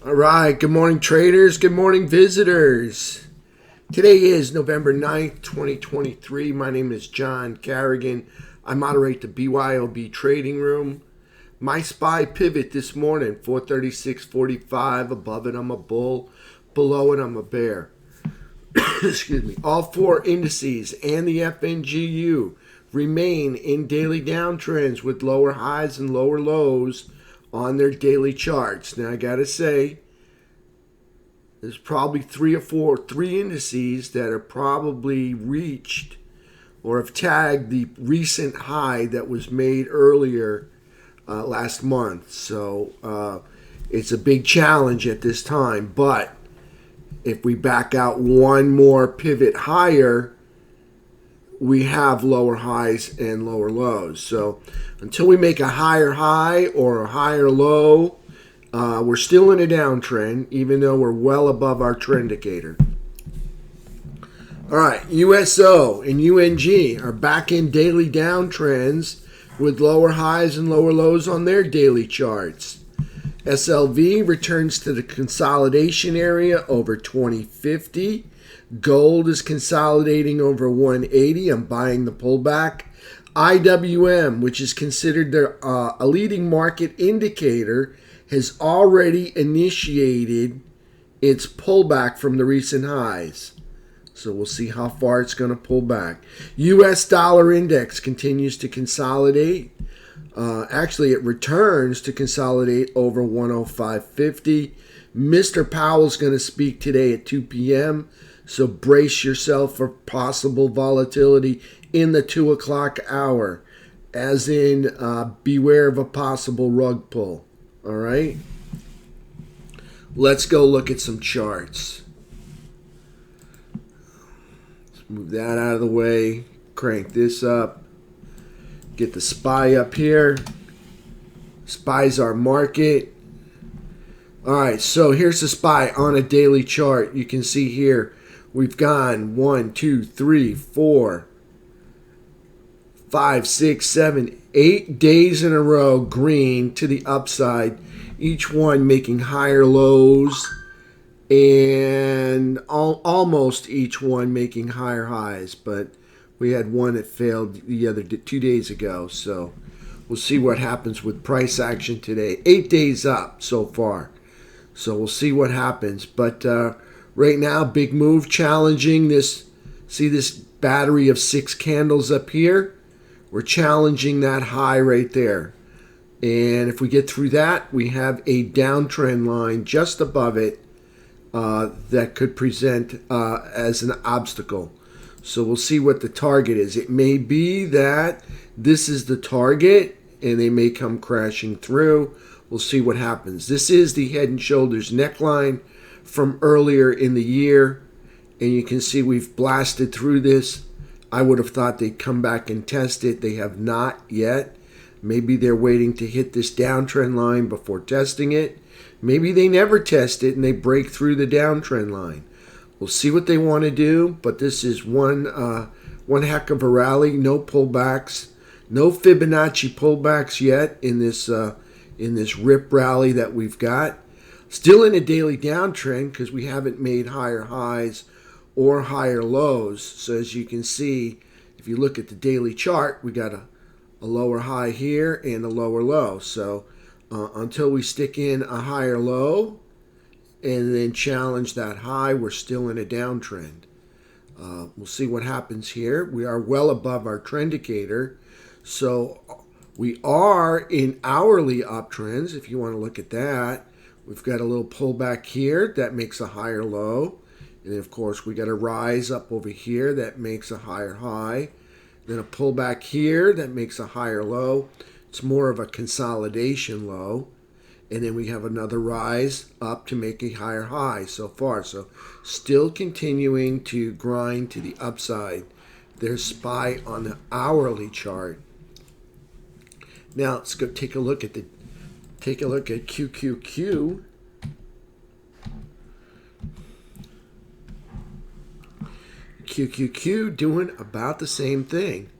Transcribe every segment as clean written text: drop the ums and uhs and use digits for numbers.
All right, good morning traders, good morning visitors. Today is November 9th, 2023. My name is John Carrigan. I moderate the BYOB trading room. My SPY pivot this morning, 436.45. Above it, I'm a bull. Below it, I'm a bear. Excuse me. All four indices and the FNGU remain in daily downtrends with lower highs and lower lows on their daily charts. Now, I got to say, there's probably three indices that are probably reached or have tagged the recent high that was made earlier last month. So it's a big challenge at this time. But if we back out one more pivot higher, we have lower highs and lower lows. So until we make a higher high or a higher low, we're still in a downtrend, even though we're well above our trend indicator. All right, USO and UNG are back in daily downtrends with lower highs and lower lows on their daily charts. SLV returns to the consolidation area over 2050. Gold is consolidating over 180. I'm buying the pullback. IWM, which is considered a leading market indicator, has already initiated its pullback from the recent highs. So we'll see how far it's going to pull back. U.S. dollar index continues to consolidate. Actually, it returns to consolidate over 105.50. Mr. Powell's going to speak today at 2 p.m., so brace yourself for possible volatility in the 2 o'clock hour, as in beware of a possible rug pull. All right? Let's go look at some charts. Let's move that out of the way. Crank this up. Get the SPY up here. SPY's our market. All right, so here's the SPY on a daily chart. You can see here we've gone 1, 2, 3, 4, 5, 6, 7, 8 days in a row green to the upside, each one making higher lows and almost each one making higher highs. But we had one that failed the other 2 days ago, so we'll see what happens with price action today. 8 days up so far, so we'll see what happens. But right now, big move, challenging this. See this battery of 6 candles up here? We're challenging that high right there. And if we get through that, we have a downtrend line just above it that could present as an obstacle. So we'll see what the target is. It may be that this is the target and they may come crashing through. We'll see what happens. This is the Head and Shoulders neckline from earlier in the year. And you can see we've blasted through this. I would have thought they'd come back and test it. They have not yet. Maybe they're waiting to hit this downtrend line before testing it. Maybe they never test it and they break through the downtrend line. We'll see what they want to do, but this is one heck of a rally. No pullbacks, no Fibonacci pullbacks yet in this rip rally that we've got. Still in a daily downtrend because we haven't made higher highs or higher lows. So as you can see, if you look at the daily chart, we got a lower high here and a lower low. So until we stick in a higher low and then challenge that high, we're still in a downtrend. We'll see what happens here. We are well above our trend indicator. So we are in hourly uptrends, if you want to look at that. We've got a little pullback here that makes a higher low. And then, of course, we got a rise up over here that makes a higher high. Then a pullback here that makes a higher low. It's more of a consolidation low. And then we have another rise up to make a higher high so far. So still continuing to grind to the upside. There's SPY on the hourly chart. Now let's go take a look at QQQ. QQQ doing about the same thing.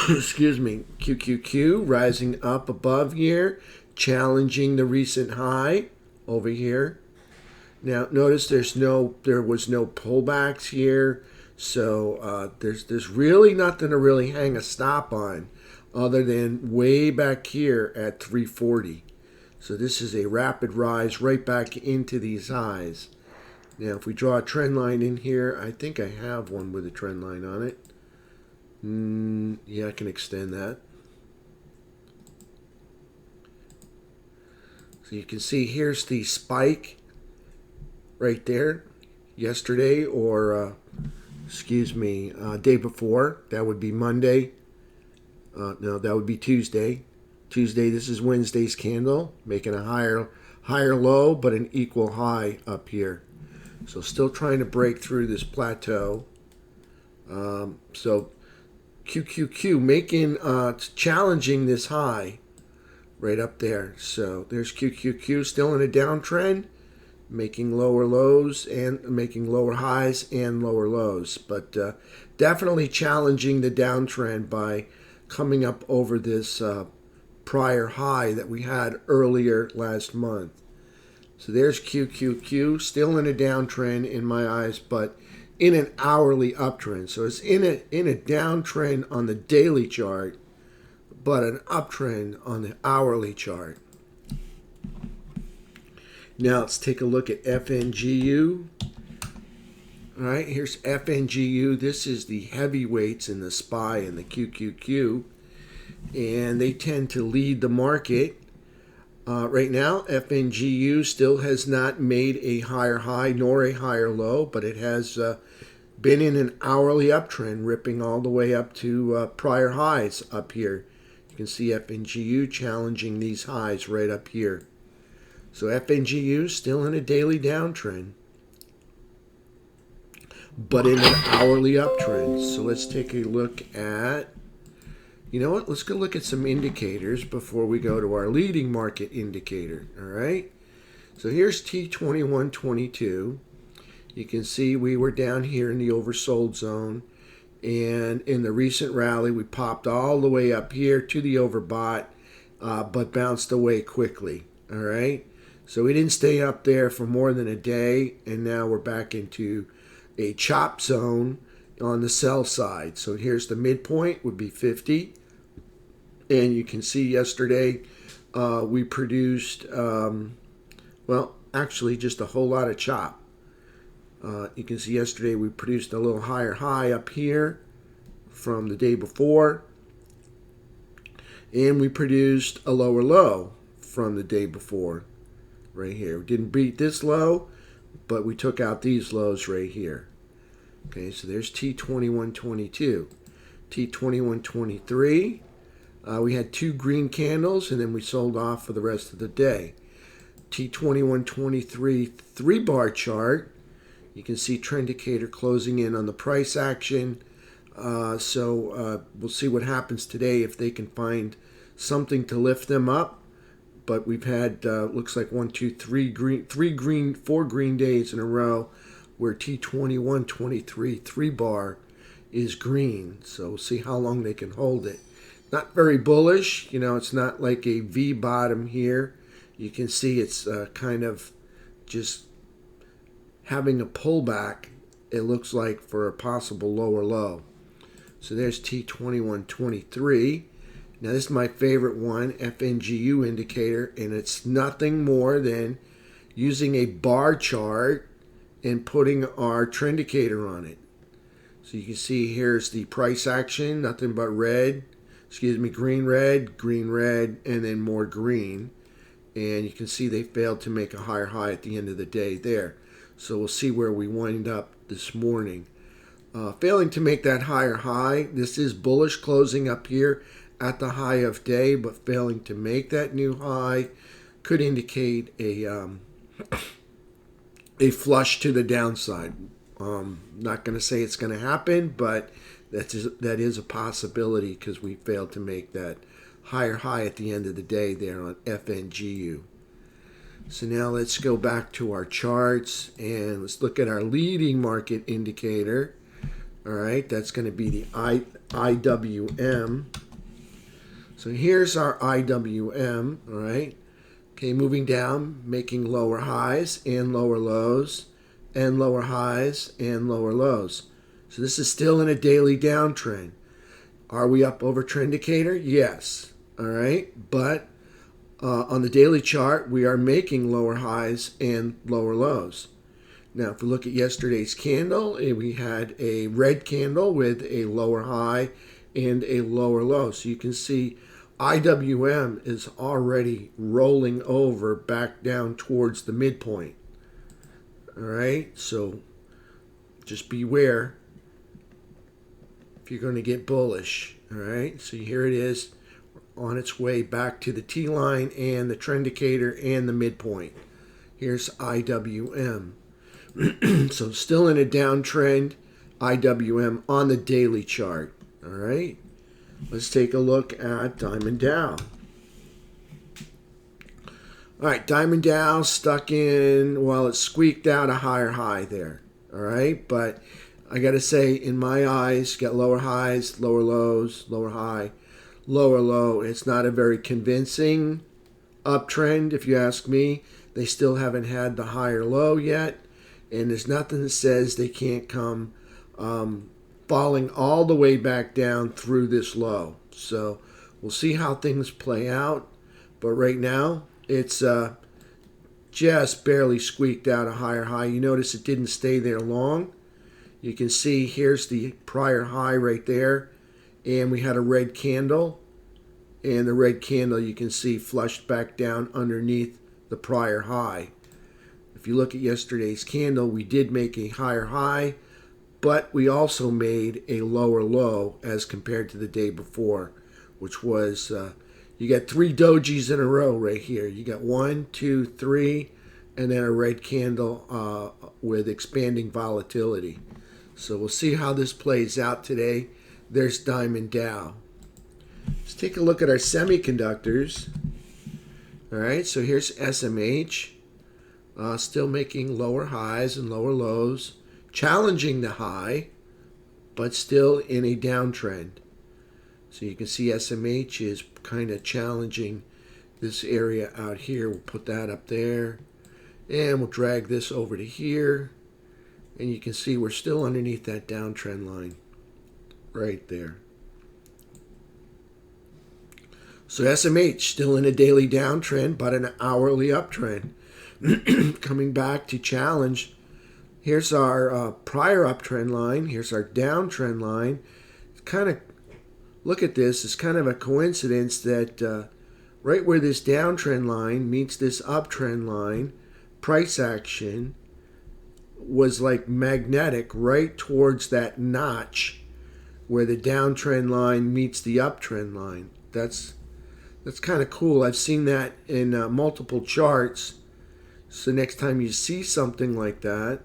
Excuse me. QQQ rising up above here, challenging the recent high over here. Now notice there was no pullbacks here, so there's really nothing to really hang a stop on, other than way back here at 340. So this is a rapid rise right back into these highs. Now if we draw a trend line in here, I think I have one with a trend line on it. Yeah, I can extend that. So you can see here's the spike right there yesterday, or day before. That would be Monday. No, that would be Tuesday. This is Wednesday's candle, making a higher low, but an equal high up here. So still trying to break through this plateau. So QQQ making challenging this high right up there. So there's QQQ still in a downtrend, making lower lows and making lower highs and lower lows, but definitely challenging the downtrend by coming up over this prior high that we had earlier last month. So there's QQQ, still in a downtrend in my eyes, but in an hourly uptrend. So it's in a downtrend on the daily chart, but an uptrend on the hourly chart. Now let's take a look at FNGU. All right, here's FNGU. This is the heavyweights in the SPY and the QQQ, and they tend to lead the market. Right now, FNGU still has not made a higher high nor a higher low, but it has been in an hourly uptrend, ripping all the way up to prior highs up here. You can see FNGU challenging these highs right up here. So FNGU still in a daily downtrend, but in an hourly uptrend. So let's take a look at, you know what, let's go look at some indicators before we go to our leading market indicator, all right? So here's T2122. You can see we were down here in the oversold zone, and in the recent rally, we popped all the way up here to the overbought, but bounced away quickly, all right? So we didn't stay up there for more than a day, and now we're back into a chop zone on the sell side. So here's the midpoint, would be 50. And you can see yesterday we produced, well, actually just a whole lot of chop. You can see yesterday we produced a little higher high up here from the day before. And we produced a lower low from the day before right here. We didn't beat this low, but we took out these lows right here. Okay, so there's T2122. T2123. We had two green candles, and then we sold off for the rest of the day. T2123 3-bar chart. You can see trend indicator closing in on the price action. So we'll see what happens today if they can find something to lift them up. But we've had looks like 4 green days in a row where T2123 3-bar is green. So we'll see how long they can hold it. Not very bullish, you know, it's not like a V bottom here. You can see it's kind of just having a pullback, it looks like, for a possible lower low. So there's T2123. Now this is my favorite one, FNGU indicator, and it's nothing more than using a bar chart and putting our trend indicator on it. So you can see here's the price action, nothing but red. Green, red, and then more green. And you can see they failed to make a higher high at the end of the day there. So we'll see where we wind up this morning. Failing to make that higher high. This is bullish closing up here at the high of day, but failing to make that new high could indicate a flush to the downside. Not going to say it's going to happen, but that is a possibility because we failed to make that higher high at the end of the day there on FNGU. So now let's go back to our charts and let's look at our leading market indicator. All right, that's going to be the IWM. So here's our IWM, all right. Okay, moving down, making lower highs and lower lows, and lower highs and lower lows. So this is still in a daily downtrend. Are we up over trend indicator? Yes. All right, but on the daily chart, we are making lower highs and lower lows. Now, if we look at yesterday's candle, we had a red candle with a lower high and a lower low. So you can see IWM is already rolling over back down towards the midpoint. All right, so just beware if you're going to get bullish. All right, so here it is on its way back to the T line and the trend indicator and the midpoint. Here's IWM. So still in a downtrend, IWM on the daily chart. All right, let's take a look at Diamond Dow. All right, Diamond Dow stuck in, well, it squeaked out a higher high there. All right, but I got to say, in my eyes, got lower highs, lower lows, lower high, lower low. It's not a very convincing uptrend, if you ask me. They still haven't had the higher low yet. And there's nothing that says they can't come falling all the way back down through this low. So we'll see how things play out. But right now, it's just barely squeaked out a higher high. You notice it didn't stay there long. You can see here's the prior high right there. And we had a red candle. And the red candle, you can see, flushed back down underneath the prior high. If you look at yesterday's candle, we did make a higher high, but we also made a lower low as compared to the day before, which was, you got 3 dojis in a row right here. You got 1, 2, 3, and then a red candle with expanding volatility. So we'll see how this plays out today. There's Diamond Dow. Let's take a look at our semiconductors. All right, so here's SMH. Still making lower highs and lower lows, challenging the high, but still in a downtrend. So you can see SMH is kind of challenging this area out here. We'll put that up there, and we'll drag this over to here, and you can see we're still underneath that downtrend line right there. So SMH still in a daily downtrend, but an hourly uptrend. Coming back to challenge. Here's our prior uptrend line. Here's our downtrend line. It's kind of, look at this. It's kind of a coincidence that right where this downtrend line meets this uptrend line, price action was like magnetic right towards that notch where the downtrend line meets the uptrend line. That's kind of cool. I've seen that in multiple charts. So next time you see something like that,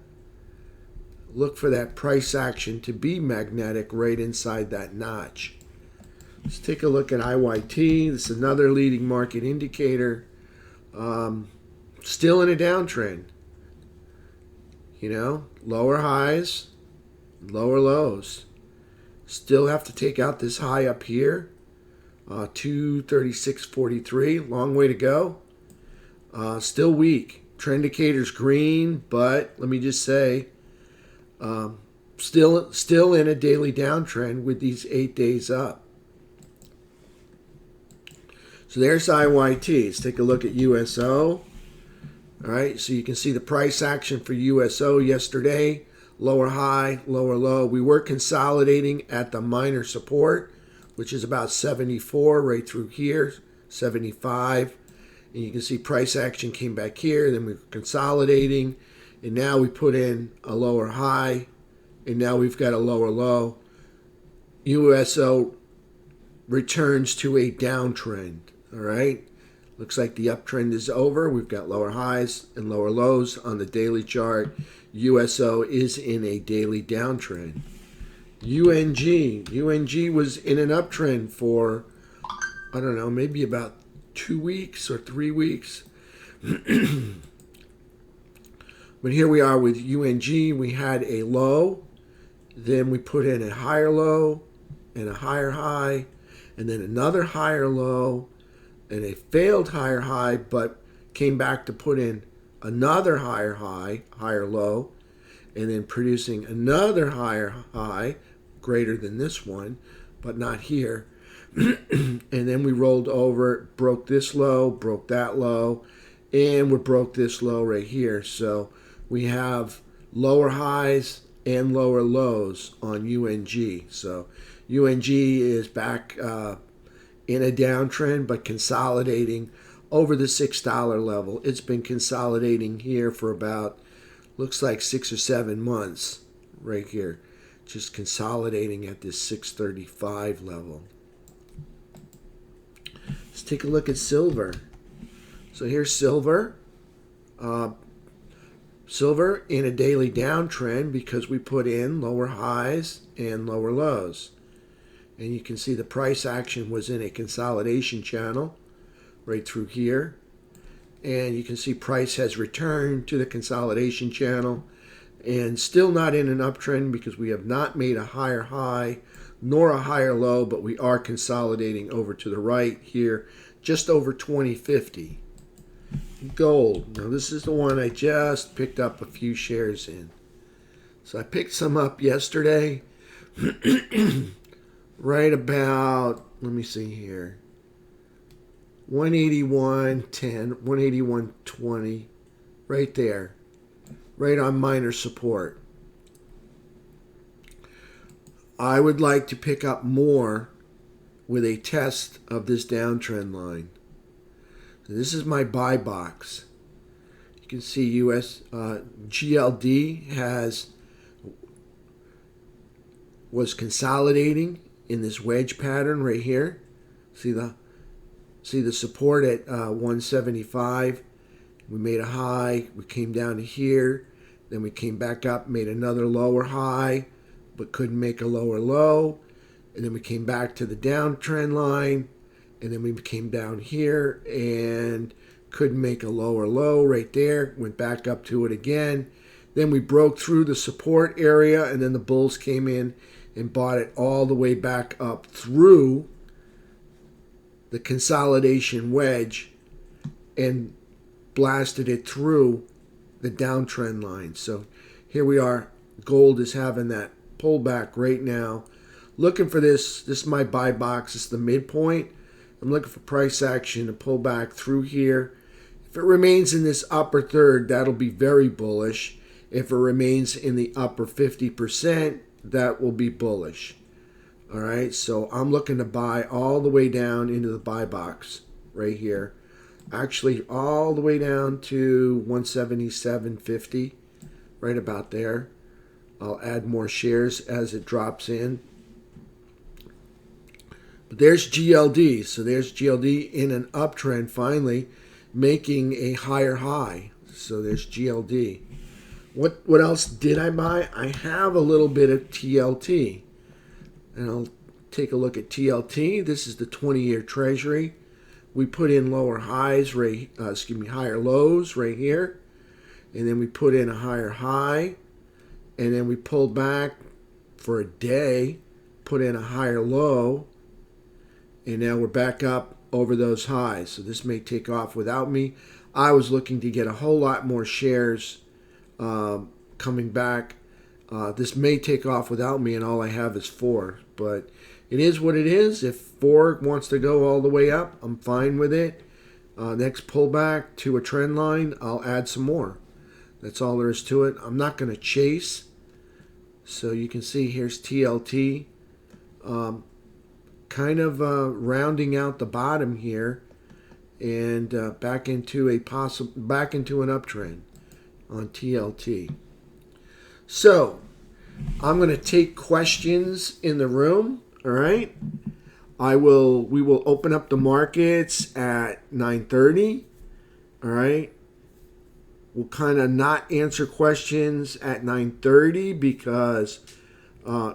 look for that price action to be magnetic right inside that notch. Let's take a look at IYT. This is another leading market indicator. Still in a downtrend. You know, lower highs, lower lows. Still have to take out this high up here. 236.43. Long way to go. Still weak. Trend indicator's green, but let me just say, still in a daily downtrend with these 8 days up. So there's IYT. Let's take a look at USO. All right, so you can see the price action for USO yesterday. Lower high, lower low. We were consolidating at the minor support, which is about 74 right through here, 75. And you can see price action came back here, then we were consolidating, and now we put in a lower high, and now we've got a lower low. USO returns to a downtrend, all right? Looks like the uptrend is over. We've got lower highs and lower lows on the daily chart. USO is in a daily downtrend. UNG was in an uptrend for, I don't know, maybe about 2 weeks or 3 weeks. But here we are with UNG. We had a low, then we put in a higher low and a higher high, and then another higher low and a failed higher high, but came back to put in another higher high, higher low, and then producing another higher high, greater than this one, but not here. And then we rolled over, broke this low, broke that low, and we broke this low right here. So we have lower highs and lower lows on UNG. So UNG is back in a downtrend, but consolidating over the $6 level. It's been consolidating here for about, looks like 6 or 7 months right here. Just consolidating at this 635 level. Let's take a look at silver. So here's silver. Silver in a daily downtrend because we put in lower highs and lower lows. And you can see the price action was in a consolidation channel right through here. And you can see price has returned to the consolidation channel and still not in an uptrend because we have not made a higher high nor a higher low, but we are consolidating over to the right here, just over 2050. Gold. Now this is the one I just picked up a few shares in. So I picked some up yesterday. Right about, let me see here, 181.10, 181.20, right there, right on minor support. I would like to pick up more with a test of this downtrend line. So this is my buy box. You can see US GLD was consolidating in this wedge pattern right here. See the support at 175. We made a high. We came down to here. Then we came back up, made another lower high, but couldn't make a lower low. And then we came back to the downtrend line. And then we came down here and couldn't make a lower low right there. Went back up to it again. Then we broke through the support area, and then the bulls came in and bought it all the way back up through the consolidation wedge and blasted it through the downtrend line. So here we are. Gold is having that pullback right now. Looking for this. This is my buy box. It's the midpoint. I'm looking for price action to pull back through here. If it remains in this upper third, that'll be very bullish. If it remains in the upper 50%, that will be bullish. All right, so I'm looking to buy all the way down into the buy box right here. Actually, all the way down to 177.50, right about there. I'll add more shares as it drops in. But there's GLD. So there's GLD in an uptrend finally making a higher high. So there's GLD. What else did I buy? I have a little bit of TLT. And I'll take a look at TLT. This is the 20-year Treasury. We put in lower highs, higher lows right here. And then we put in a higher high. And then we pulled back for a day, put in a higher low. And now we're back up over those highs. So this may take off without me. I was looking to get a whole lot more shares coming back. This may take off without me, and all I have is 4. But it is what it is. If 4 wants to go all the way up, I'm fine with it. Next pullback to a trend line, I'll add some more. That's all there is to it. I'm not going to chase. So you can see here's TLT. Kind of rounding out the bottom here, and back into an uptrend on TLT. So I'm going to take questions in the room. All right. We will open up the markets at 9:30. All right. We'll kind of not answer questions at 9:30 because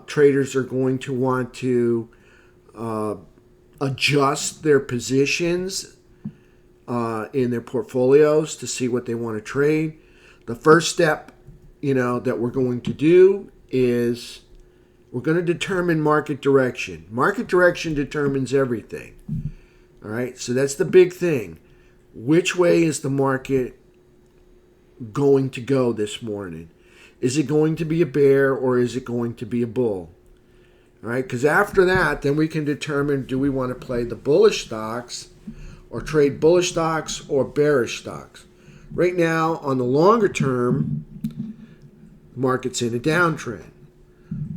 traders are going to want to adjust their positions in their portfolios to see what they want to trade. The first step, that we're going to do is we're going to determine market direction. Market direction determines everything. All right, so that's the big thing. which way is the market going to go this morning? Is it going to be a bear or is it going to be a bull? All right, because after that, then we can determine, do we want to play the bullish stocks or trade bullish stocks or bearish stocks? Right now, on the longer term, the market's in a downtrend.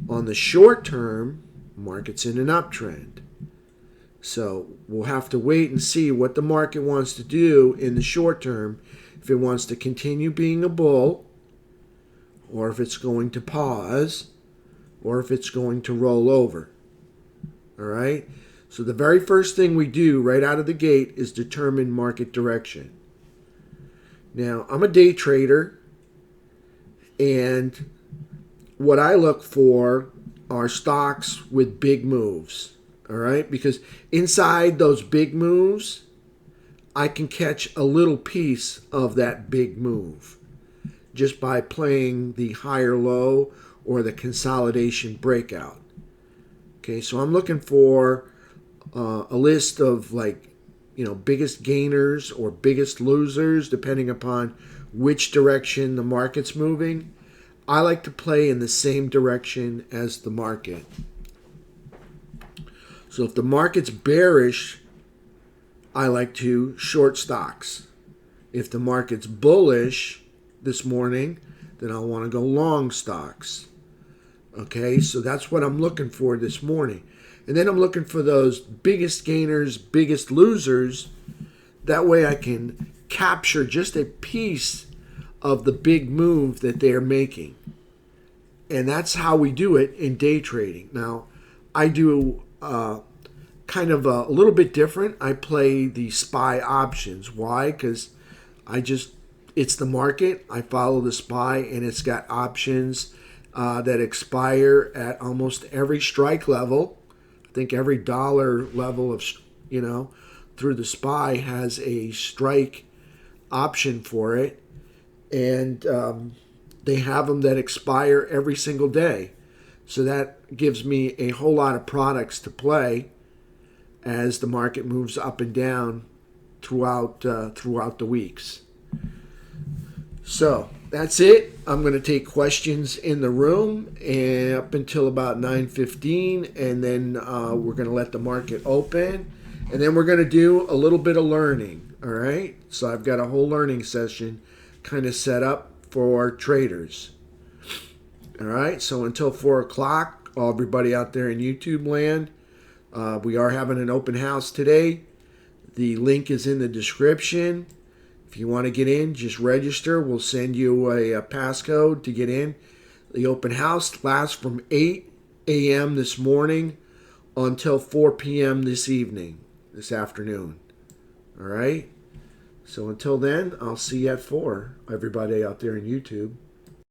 On the short term, the market's in an uptrend. So we'll have to wait and see what the market wants to do in the short term, if it wants to continue being a bull, or if it's going to pause, or if it's going to roll over. All right? So the very first thing we do right out of the gate is determine market direction. Now, I'm a day trader, and what I look for are stocks with big moves. All right? Because inside those big moves, I can catch a little piece of that big move just by playing the higher low or the consolidation breakout. Okay, so I'm looking for a list of biggest gainers or biggest losers, depending upon which direction the market's moving. I like to play in the same direction as the market. So if the market's bearish, I like to short stocks. If the market's bullish this morning, then I'll want to go long stocks. Okay, so that's what I'm looking for this morning. And then I'm looking for those biggest gainers, biggest losers. That way I can capture just a piece of the big move that they're making. And that's how we do it in day trading. Now, I do kind of a little bit different. I play the SPY options. Why? Because it's the market. I follow the SPY, and it's got options that expire at almost every strike level. I think every dollar level of, through the SPY has a strike option for it. And they have them that expire every single day. So that gives me a whole lot of products to play as the market moves up and down throughout the weeks. So that's it. I'm going to take questions in the room and up until about 9:15, and then we're going to let the market open, and then we're going to do a little bit of learning. All right. So I've got a whole learning session kind of set up for traders. All right. So until 4 o'clock, everybody out there in YouTube land, we are having an open house today. The link is in the description. If you want to get in, just register. We'll send you a passcode to get in. The open house lasts from 8 a.m. this morning until 4 p.m. this afternoon. All right? So until then, I'll see you at 4, everybody out there in YouTube.